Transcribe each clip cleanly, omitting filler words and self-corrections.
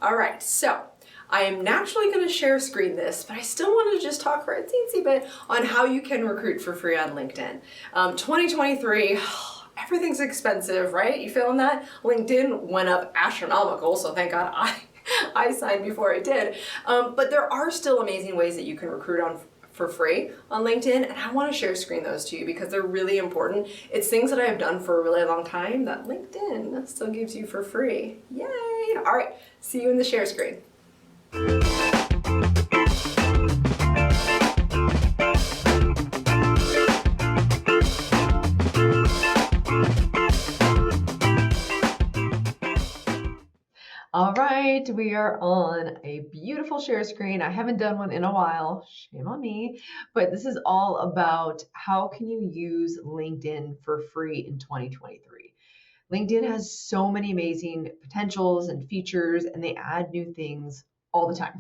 All right, so I am naturally going to share screen this, but I still want to just talk for a teensy bit on how you can recruit for free on LinkedIn. 2023, everything's expensive, right? You feeling that? LinkedIn went up astronomical, so thank God I signed before I did. But there are still amazing ways that you can recruit on for free on LinkedIn, and I want to share screen those to you because they're really important. It's things that I have done for a really long time that LinkedIn still gives you for free. Yay! All right, see you in the share screen. All right, we are on a beautiful share screen. I haven't done one in a while, shame on me, but this is all about how can you use LinkedIn for free in 2023. LinkedIn has so many amazing potentials and features, and they add new things all the time.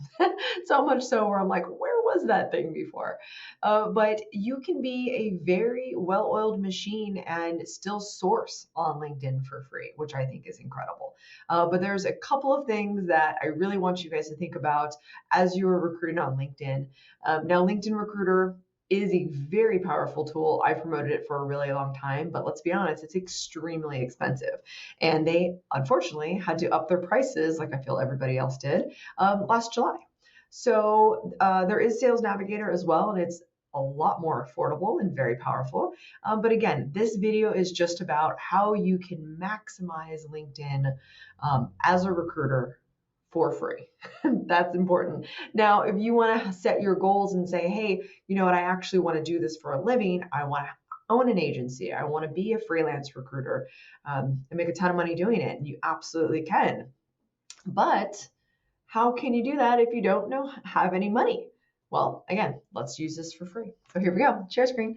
So much so where I'm like, where was that thing before? But you can be a very well-oiled machine and still source on LinkedIn for free, which I think is incredible. But there's a couple of things that I really want you guys to think about as you are recruiting on LinkedIn. Now, LinkedIn Recruiter is a very powerful tool. I promoted it for a really long time, but let's be honest, it's extremely expensive. And they unfortunately had to up their prices, like I feel everybody else did, last July. So there is Sales Navigator as well, and it's a lot more affordable and very powerful. But again, this video is just about how you can maximize LinkedIn as a recruiter for free. That's important. Now, if you want to set your goals and say, hey, you know what, I actually want to do this for a living. I want to own an agency. I want to be a freelance recruiter and make a ton of money doing it. And you absolutely can. But how can you do that if you don't have any money? Well, again, let's use this for free. So here we go, share screen.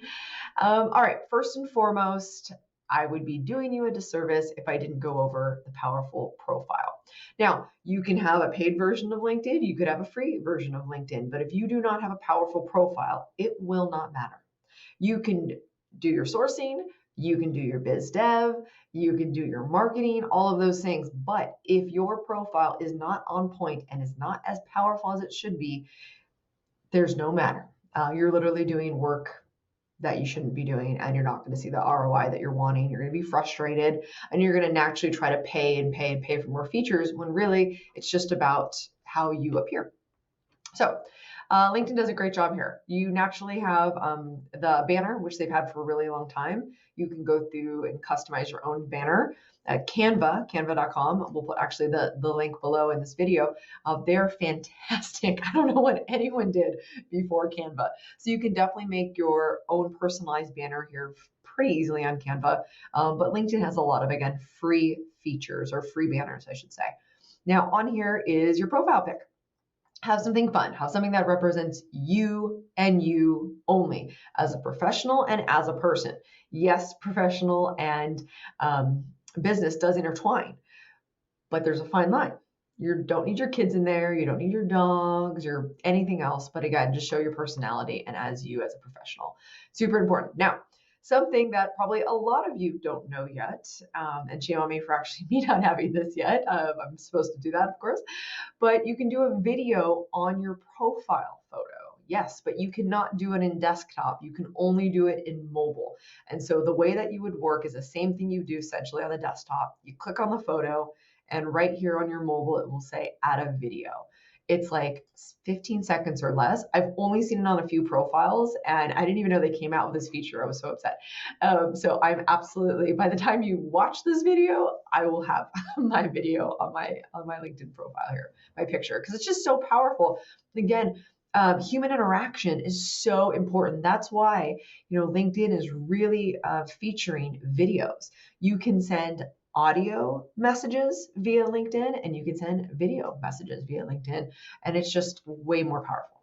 All right, first and foremost, I would be doing you a disservice if I didn't go over the powerful profile. Now, you can have a paid version of LinkedIn, you could have a free version of LinkedIn, but if you do not have a powerful profile, it will not matter. You can do your sourcing, you can do your biz dev, you can do your marketing, all of those things. But if your profile is not on point and is not as powerful as it should be, there's no matter. You're literally doing work that you shouldn't be doing, and you're not going to see the ROI that you're wanting. You're going to be frustrated, and you're going to naturally try to pay and pay and pay for more features when really it's just about how you appear. So LinkedIn does a great job here. You naturally have the banner, which they've had for a really long time. You can go through and customize your own banner. Canva.com. We'll put actually the link below in this video. They're fantastic. I don't know what anyone did before Canva. So you can definitely make your own personalized banner here pretty easily on Canva. But LinkedIn has a lot of, again, free features or free banners, I should say. Now on here is your profile pic. Have something fun, have something that represents you and you only as a professional and as a person. Yes, professional and business does intertwine, but there's a fine line. You don't need your kids in there, you don't need your dogs or anything else, but again, just show your personality and as you as a professional. Super important. Now, something that probably a lot of you don't know yet, and shame on me for actually me not having this yet. I'm supposed to do that, of course, but you can do a video on your profile photo. Yes, but you cannot do it in desktop. You can only do it in mobile. And so the way that you would work is the same thing you do essentially on the desktop. You click on the photo, and right here on your mobile, it will say add a video. It's like 15 seconds or less. I've only seen it on a few profiles, and I didn't even know they came out with this feature. I was so upset. So I'm absolutely, by the time you watch this video, I will have my video on my LinkedIn profile here, my picture, because it's just so powerful. Again, human interaction is so important. That's why, LinkedIn is really featuring videos. You can send audio messages via LinkedIn and you can send video messages via LinkedIn, and it's just way more powerful.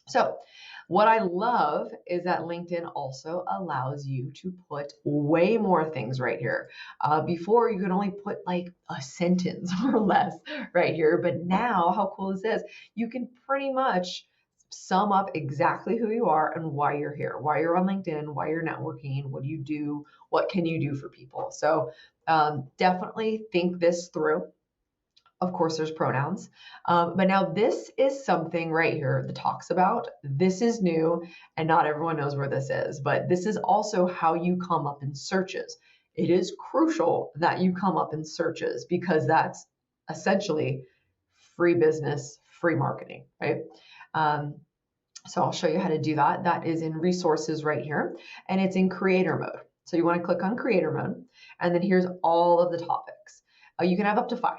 So what I love is that LinkedIn also allows you to put way more things right here. Before you could only put like a sentence or less right here, but now how cool is this? You can pretty much sum up exactly who you are and why you're here, why you're on LinkedIn, why you're networking, what do you do, what can you do for people. So definitely think this through. Of course, there's pronouns. But now this is something right here that talks about, this is new and not everyone knows where this is, but this is also how you come up in searches. It is crucial that you come up in searches because that's essentially free business, free marketing, right? Um, so I'll show you how to do that. That is in resources right here, and it's in creator mode. So you want to click on creator mode, and then here's all of the topics. You can have up to 5.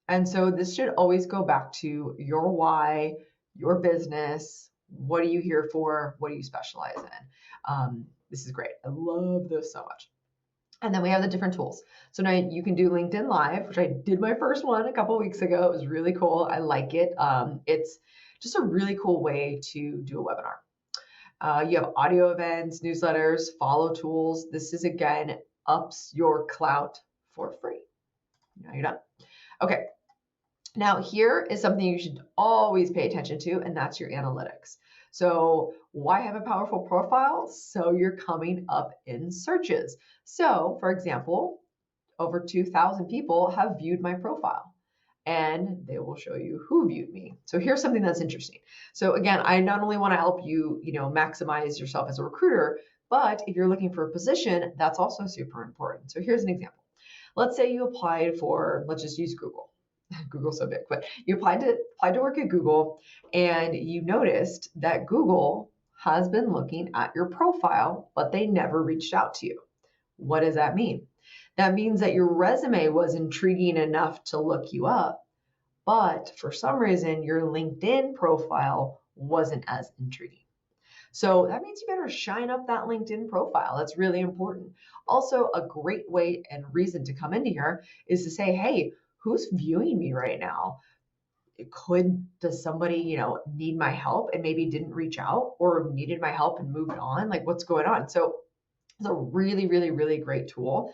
And so this should always go back to your why, your business. What are you here for? What do you specialize in? This is great. I love this so much. And then we have the different tools. So now you can do LinkedIn Live, which I did my first one a couple of weeks ago. It was really cool. I like it. It's just a really cool way to do a webinar. You have audio events, newsletters, follow tools. This is, again, ups your clout for free. Now you're done. Okay. Now here is something you should always pay attention to, and that's your analytics. So why have a powerful profile? So you're coming up in searches. So for example, over 2,000 people have viewed my profile, and they will show you who viewed me. So here's something that's interesting. So again, I not only want to help you, maximize yourself as a recruiter, but if you're looking for a position, that's also super important. So here's an example. Let's say you applied for, let's just use Google. Google's so big, but you applied to work at Google, and you noticed that Google has been looking at your profile, but they never reached out to you. What does that mean? That means that your resume was intriguing enough to look you up, but for some reason your LinkedIn profile wasn't as intriguing. So that means you better shine up that LinkedIn profile. That's really important. Also, a great way and reason to come into here is to say, hey, who's viewing me right now? Does somebody, need my help and maybe didn't reach out, or needed my help and moved on? Like, what's going on? So it's a really, really, really great tool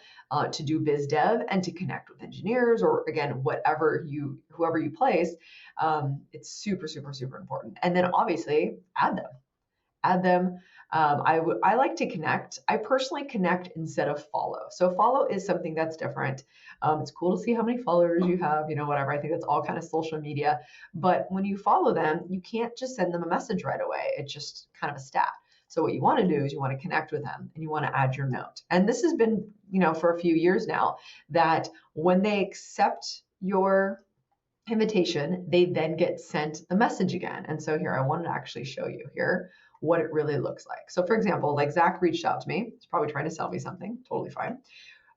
to do biz dev and to connect with engineers, or again, whoever you place. It's super, super, super important. And then obviously add them. I like to connect. I personally connect instead of follow. So follow is something that's different. It's cool to see how many followers you have, whatever. I think that's all kind of social media. But when you follow them, you can't just send them a message right away. It's just kind of a stat. So what you want to do is you want to connect with them and you want to add your note. And this has been, for a few years now, that when they accept your invitation, they then get sent the message again. And so here, I wanted to actually show you here what it really looks like. So for example, like Zach reached out to me. He's probably trying to sell me something. Totally fine.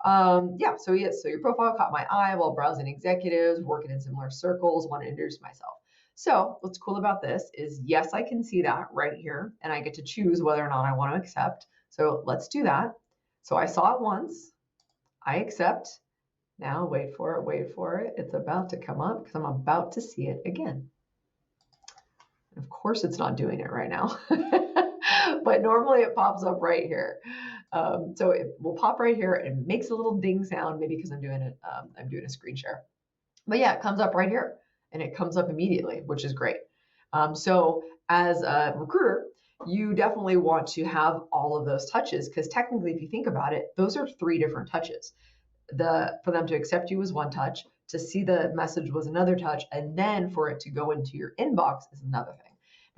So your profile caught my eye while browsing executives, working in similar circles, want to introduce myself. So what's cool about this is, yes, I can see that right here, and I get to choose whether or not I want to accept. So let's do that. So I saw it once. I accept. Now wait for it. It's about to come up because I'm about to see it again. Of course, it's not doing it right now, but normally it pops up right here. So it will pop right here and makes a little ding sound, maybe because I'm doing it. I'm doing a screen share. But yeah, it comes up right here, and it comes up immediately, which is great. So as a recruiter, you definitely want to have all of those touches, because technically, if you think about it, those are 3 different touches. For them to accept you was 1 touch, to see the message was another touch, and then for it to go into your inbox is another thing.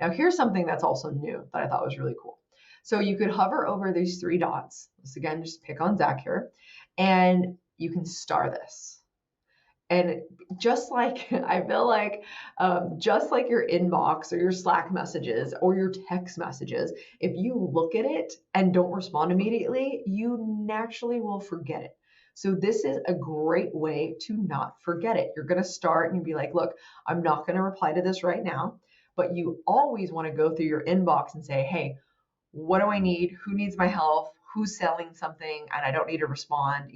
Now here's something that's also new that I thought was really cool. So you could hover over these 3 dots. Let's again just pick on Zach here, and you can star this. And just like, I feel like, just like your inbox or your Slack messages or your text messages, if you look at it and don't respond immediately, you naturally will forget it. So this is a great way to not forget it. You're going to start and be like, look, I'm not going to reply to this right now, but you always want to go through your inbox and say, hey, what do I need? Who needs my help? Who's selling something? And I don't need to respond,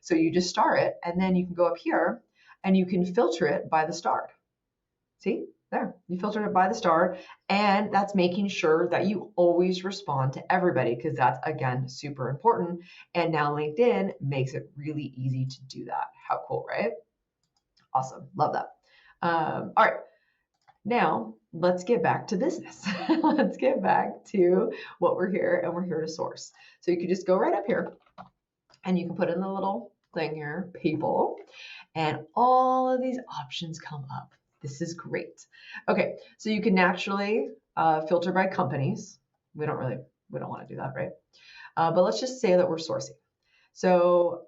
So you just star it, and then you can go up here and you can filter it by the star. See? There, you filtered it by the star, and that's making sure that you always respond to everybody, because that's, again, super important. And now LinkedIn makes it really easy to do that. How cool, right? Awesome. Love that. All right. Now, let's get back to business. Let's get back to what we're here, and we're here to source. So you can just go right up here, and you can put in the little thing here, people, and all of these options come up. This is great. Okay, so you can naturally filter by companies. We don't want to do that, right? But let's just say that we're sourcing. So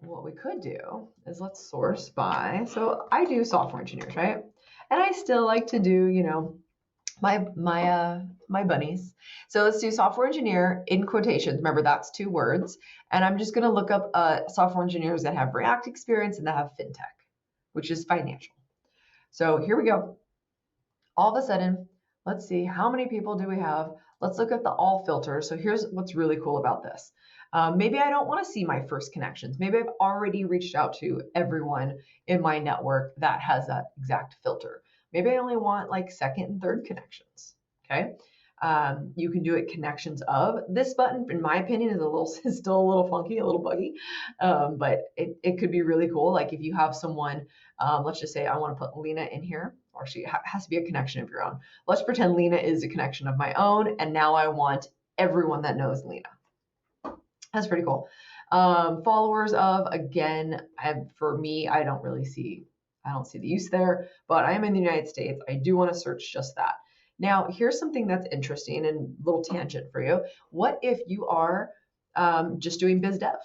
what we could do is let's source by, so I do software engineers, right? And I still like to do, my bunnies. So let's do software engineer in quotations. Remember, that's 2 words. And I'm just going to look up software engineers that have React experience and that have fintech, which is financial. So here we go. All of a sudden, let's see, how many people do we have? Let's look at the all filter. So here's what's really cool about this. Maybe I don't want to see my first connections. Maybe I've already reached out to everyone in my network that has that exact filter. Maybe I only want like second and third connections. Okay. You can do it connections of. This button, in my opinion, is still a little funky, a little buggy, but it could be really cool. Like if you have someone, let's just say I want to put Lena in here, or she has to be a connection of your own. Let's pretend Lena is a connection of my own, and now I want everyone that knows Lena. That's pretty cool. Followers of, again, for me, I don't see the use there, but I am in the United States. I do want to search just that. Now, here's something that's interesting and a little tangent for you. What if you are just doing biz dev?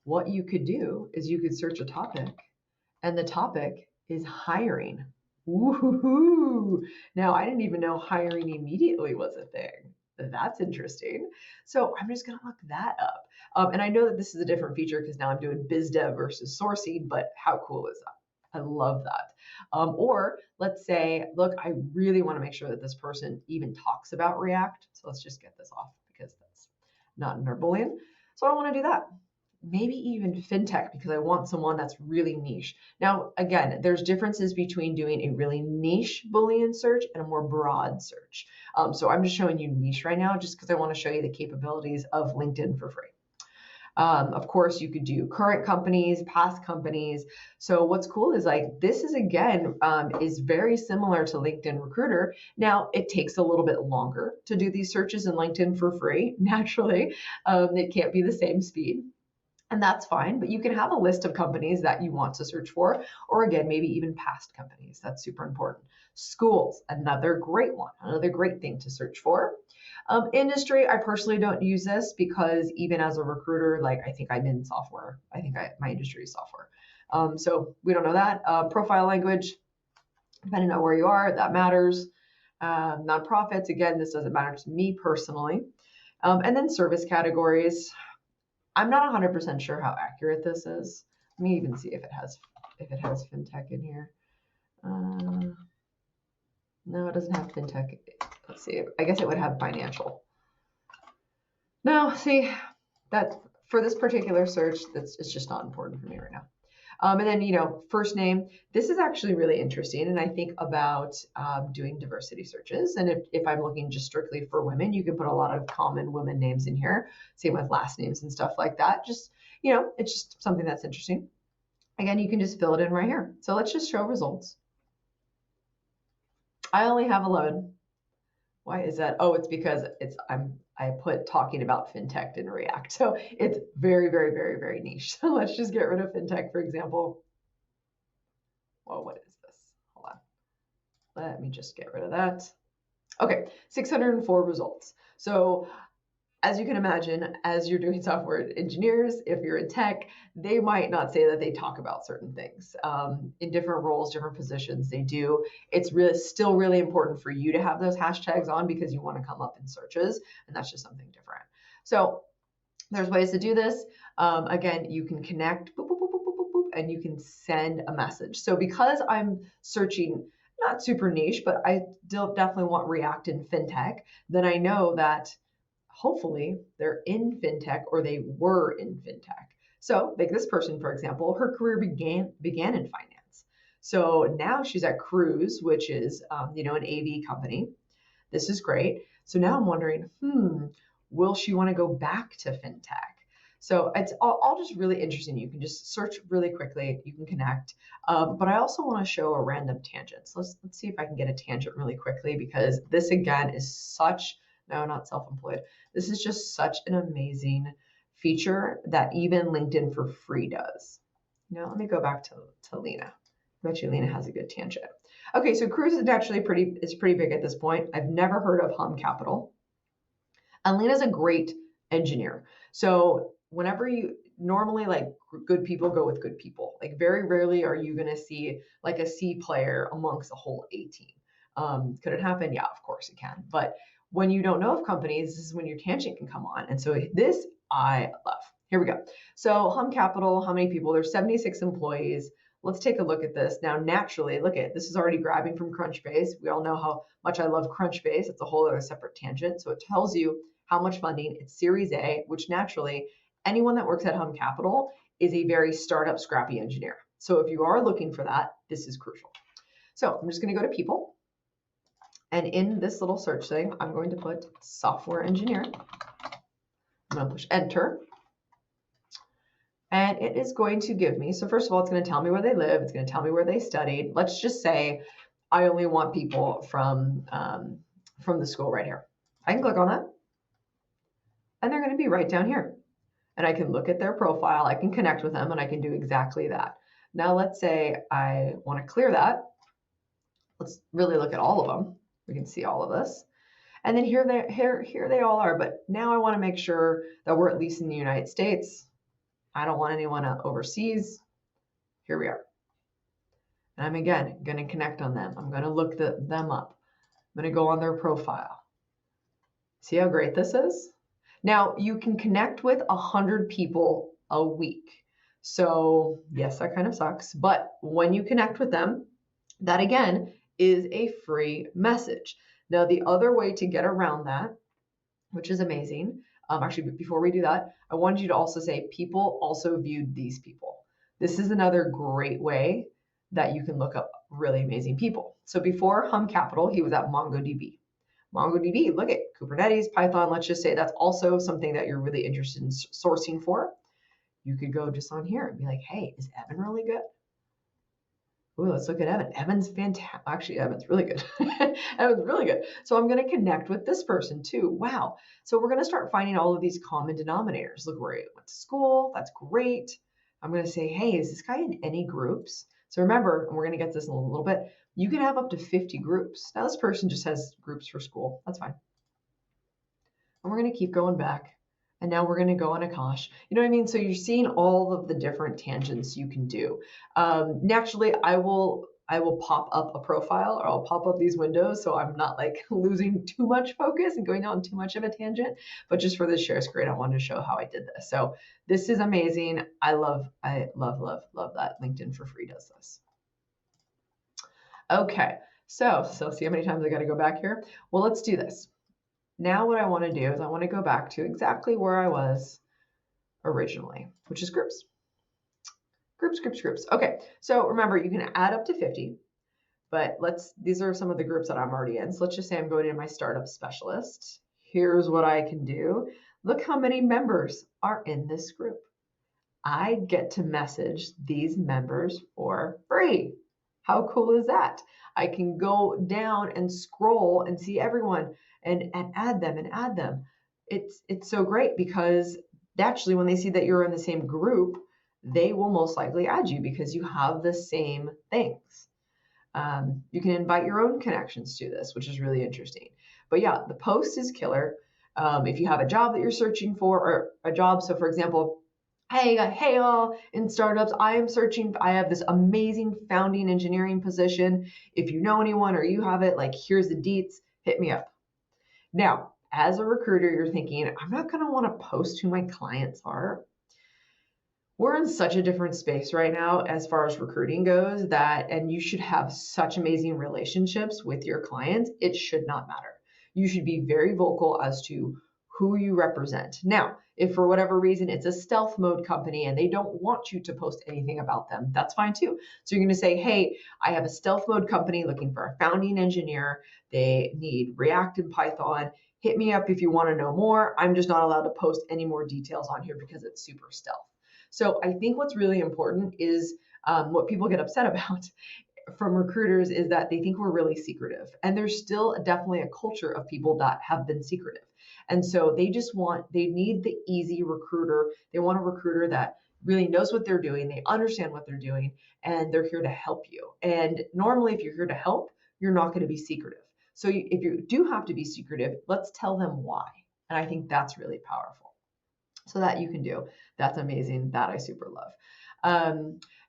What you could do is you could search a topic, and the topic is hiring. Woohoo! Now, I didn't even know hiring immediately was a thing. That's interesting. So I'm just going to look that up. And I know that this is a different feature because now I'm doing biz dev versus sourcing, but how cool is that? I love that. Or let's say, look, I really want to make sure that this person even talks about React. So let's just get this off because that's not in our Boolean. So I want to do that. Maybe even fintech because I want someone that's really niche. Now, again, there's differences between doing a really niche Boolean search and a more broad search. So I'm just showing you niche right now just because I want to show you the capabilities of LinkedIn for free. Of course, you could do current companies, past companies. So what's cool is like this is again is very similar to LinkedIn Recruiter. Now it takes a little bit longer to do these searches in LinkedIn for free. Naturally, it can't be the same speed. And that's fine, but you can have a list of companies that you want to search for, or again, maybe even past companies. That's super important. Schools, another great one, another great thing to search for. Industry, I personally don't use this because even as a recruiter, like I think I'm in software. My industry is software. So we don't know that. Profile language, depending on where you are, that matters. Nonprofits, again, this doesn't matter to me personally. And then service categories. I'm not 100% sure how accurate this is. Let me even see if it has fintech in here. No, it doesn't have fintech. Let's see. I guess it would have financial. No, see, that for this particular search, it's just not important for me right now. And then, first name. This is actually really interesting. And I think about doing diversity searches. And if I'm looking just strictly for women, you can put a lot of common women names in here. Same with last names and stuff like that. Just, it's just something that's interesting. Again, you can just fill it in right here. So let's just show results. I only have 11. Why is that? Oh, it's because I put talking about fintech in React. So it's very, very, very, very niche. So let's just get rid of fintech, for example. Well, what is this? Hold on. Let me just get rid of that. Okay, 604 results. So as you can imagine, as you're doing software engineers, if you're in tech, they might not say that they talk about certain things. In different roles, different positions, they do. It's still really important for you to have those hashtags on because you want to come up in searches, and that's just something different. So there's ways to do this. Again, you can connect, boop, boop, boop, boop, boop, boop, and you can send a message. So because I'm searching not super niche, but I still definitely want React and fintech, then I know that hopefully they're in fintech or they were in fintech. So like this person, for example, her career began in finance. So now she's at Cruise, which is, an AV company. This is great. So now I'm wondering, will she want to go back to fintech? So it's all just really interesting. You can just search really quickly. You can connect. But I also want to show a random tangent. So let's see if I can get a tangent really quickly because this again is no, not self-employed. This is just such an amazing feature that even LinkedIn for free does. Now let me go back to Lena. I bet you Lena has a good tangent. Okay, so cruise is naturally pretty big at this point. I've never heard of Hum Capital. And Lena's a great engineer. So whenever you normally like good people go with good people, like very rarely are you going to see like a C player amongst a whole A team. Could it happen? Yeah, of course it can. But when you don't know of companies, this is when your tangent can come on. And so this I love. Here we go. So Hum Capital, how many people? There's 76 employees. Let's take a look at this. Now, naturally, look at this is already grabbing from Crunchbase. We all know how much I love Crunchbase. It's a whole other separate tangent. So it tells you how much funding. It's Series A, which naturally, anyone that works at Hum Capital is a very startup scrappy engineer. So if you are looking for that, this is crucial. So I'm just going to go to people. And in this little search thing, I'm going to put software engineer. I'm going to push enter. And it is going to give me, so first of all, it's going to tell me where they live. It's going to tell me where they studied. Let's just say I only want people from the school right here. I can click on that. And they're going to be right down here. And I can look at their profile. I can connect with them and I can do exactly that. Now let's say I want to clear that. Let's really look at all of them. We can see all of this. And then here they all are. But now I want to make sure that we're at least in the United States. I don't want anyone overseas. Here we are. And I'm again going to connect on them. I'm going to look them up. I'm going to go on their profile. See how great this is? Now you can connect with 100 people a week. So yes, that kind of sucks. But when you connect with them, that again is a free message. Now the other way to get around that, which is amazing, actually, before we do that, I wanted you to also say people also viewed these people. This is another great way that you can look up really amazing people. So before Hum Capital, he was at MongoDB. MongoDB, look at Kubernetes, Python. Let's just say that's also something that you're really interested in sourcing for. You could go just on here and be like, hey, is Evan really good? Ooh, let's look at Evan. Evan's fantastic. Actually, Evan's really good. Evan's really good. So I'm going to connect with this person too. Wow. So we're going to start finding all of these common denominators. Look where he went to school. That's great. I'm going to say, hey, is this guy in any groups? So remember, and we're going to get this in a little bit, you can have up to 50 groups. Now this person just has groups for school. That's fine. And we're going to keep going back. And now we're going to go on Akash. You know what I mean? So you're seeing all of the different tangents you can do. Naturally, I will pop up a profile, or I'll pop up these windows so I'm not like losing too much focus and going on too much of a tangent. But just for this share screen, I wanted to show how I did this. So this is amazing. I love that LinkedIn for free does this. Okay, so see how many times I got to go back here? Well, let's do this. Now what I want to do is I want to go back to exactly where I was originally, which is groups. Groups. Okay, so remember you can add up to 50, but these are some of the groups that I'm already in. So let's just say I'm going into my startup specialist. Here's what I can do. Look how many members are in this group. I get to message these members for free. How cool is that? I can go down and scroll and see everyone and add them. It's so great because naturally when they see that you're in the same group, they will most likely add you because you have the same things. You can invite your own connections to this, which is really interesting. But yeah, the post is killer. If you have a job that you're searching for, or a job, so for example, hey all in startups, I have this amazing founding engineering position. If you know anyone or you have it, like here's the deets, hit me up. Now, as a recruiter, you're thinking, I'm not going to want to post who my clients are. We're in such a different space right now as far as recruiting goes and you should have such amazing relationships with your clients. It should not matter. You should be very vocal as to who you represent. Now, if for whatever reason it's a stealth mode company and they don't want you to post anything about them, that's fine too. So you're going to say, hey, I have a stealth mode company looking for a founding engineer. They need React and Python. Hit me up if you want to know more. I'm just not allowed to post any more details on here because it's super stealth. So I think what's really important is what people get upset about from recruiters is that they think we're really secretive. And there's still definitely a culture of people that have been secretive. And so they need the easy recruiter. They want a recruiter that really knows what they're doing, they understand what they're doing, and they're here to help you. And normally, if you're here to help, you're not going to be secretive. So if you do have to be secretive, let's tell them why. And I think that's really powerful. So that you can do. That's amazing. That I super love.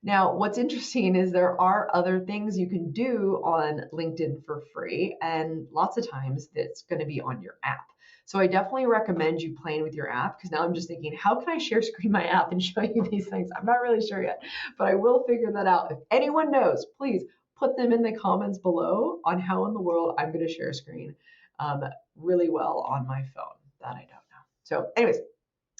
Now, what's interesting is there are other things you can do on LinkedIn for free, and lots of times it's going to be on your app. So I definitely recommend you playing with your app, because now I'm just thinking, how can I share screen my app and show you these things? I'm not really sure yet, but I will figure that out. If anyone knows, please put them in the comments below on how in the world I'm going to share screen really well on my phone. That I don't know. So anyways,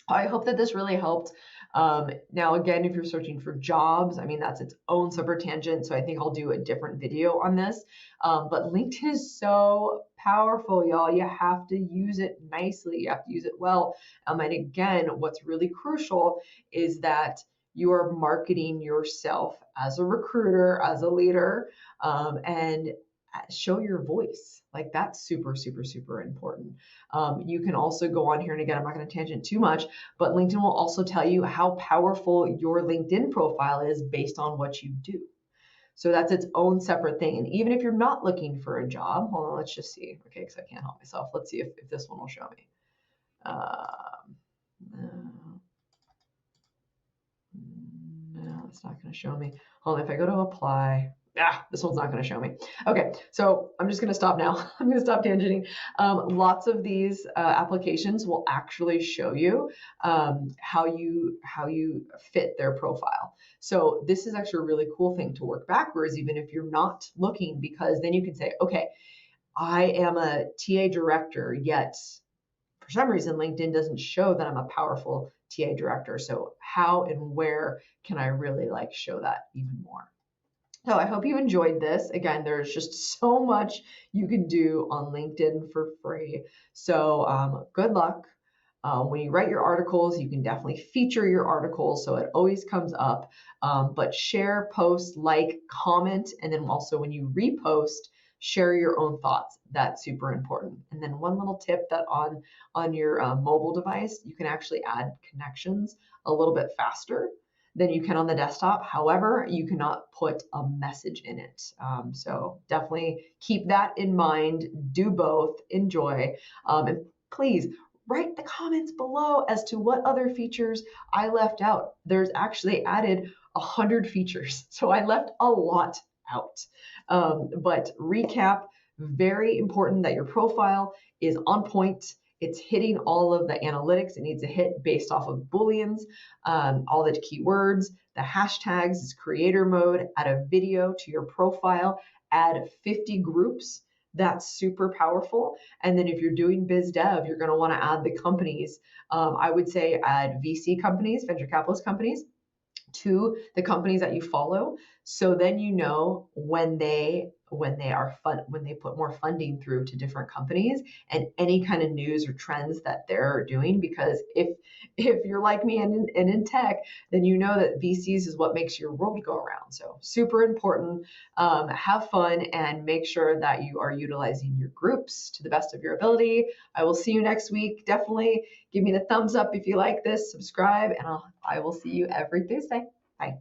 I hope that this really helped. Now, again, if you're searching for jobs, I mean, that's its own separate tangent. So I think I'll do a different video on this. But LinkedIn is so powerful, y'all. You have to use it nicely. You have to use it well. And again, what's really crucial is that you are marketing yourself as a recruiter, as a leader, and show your voice. Like that's super, super, super important. You can also go on here, and again, I'm not going to tangent too much, but LinkedIn will also tell you how powerful your LinkedIn profile is based on what you do. So that's its own separate thing. And even if you're not looking for a job, hold on, let's just see. Okay, because I can't help myself. Let's see if this one will show me. No, it's not going to show me. Hold on, if I go to apply, this one's not going to show me. Okay, so I'm just going to stop now. I'm going to stop tangenting. Lots of these applications will actually show you how you fit their profile. So this is actually a really cool thing to work backwards, even if you're not looking, because then you can say, okay, I am a TA director, yet for some reason, LinkedIn doesn't show that I'm a powerful TA director. So how and where can I really show that even more? So I hope you enjoyed this. Again, there's just so much you can do on LinkedIn for free. So good luck. When you write your articles, you can definitely feature your articles so it always comes up. But share, post, comment, and then also when you repost, share your own thoughts. That's super important. And then one little tip that on your mobile device, you can actually add connections a little bit faster than you can on the desktop. However, you cannot put a message in it. So definitely keep that in mind. Do both. Enjoy. And please write the comments below as to what other features I left out. There's actually added 100 features, so I left a lot out. But recap, very important that your profile is on point. It's hitting all of the analytics it needs to hit based off of Booleans, all the keywords, the hashtags, it's creator mode, add a video to your profile, add 50 groups. That's super powerful. And then if you're doing biz dev, you're going to want to add the companies. I would say add VC companies, venture capitalist companies, to the companies that you follow. So then you know when they put more funding through to different companies and any kind of news or trends that they're doing. Because if you're like me and in tech, then you know that VCs is what makes your world go around. So super important. Have fun and make sure that you are utilizing your groups to the best of your ability. I will see you next week. Definitely give me the thumbs up if you like this, subscribe, and I will see you every Thursday. Bye.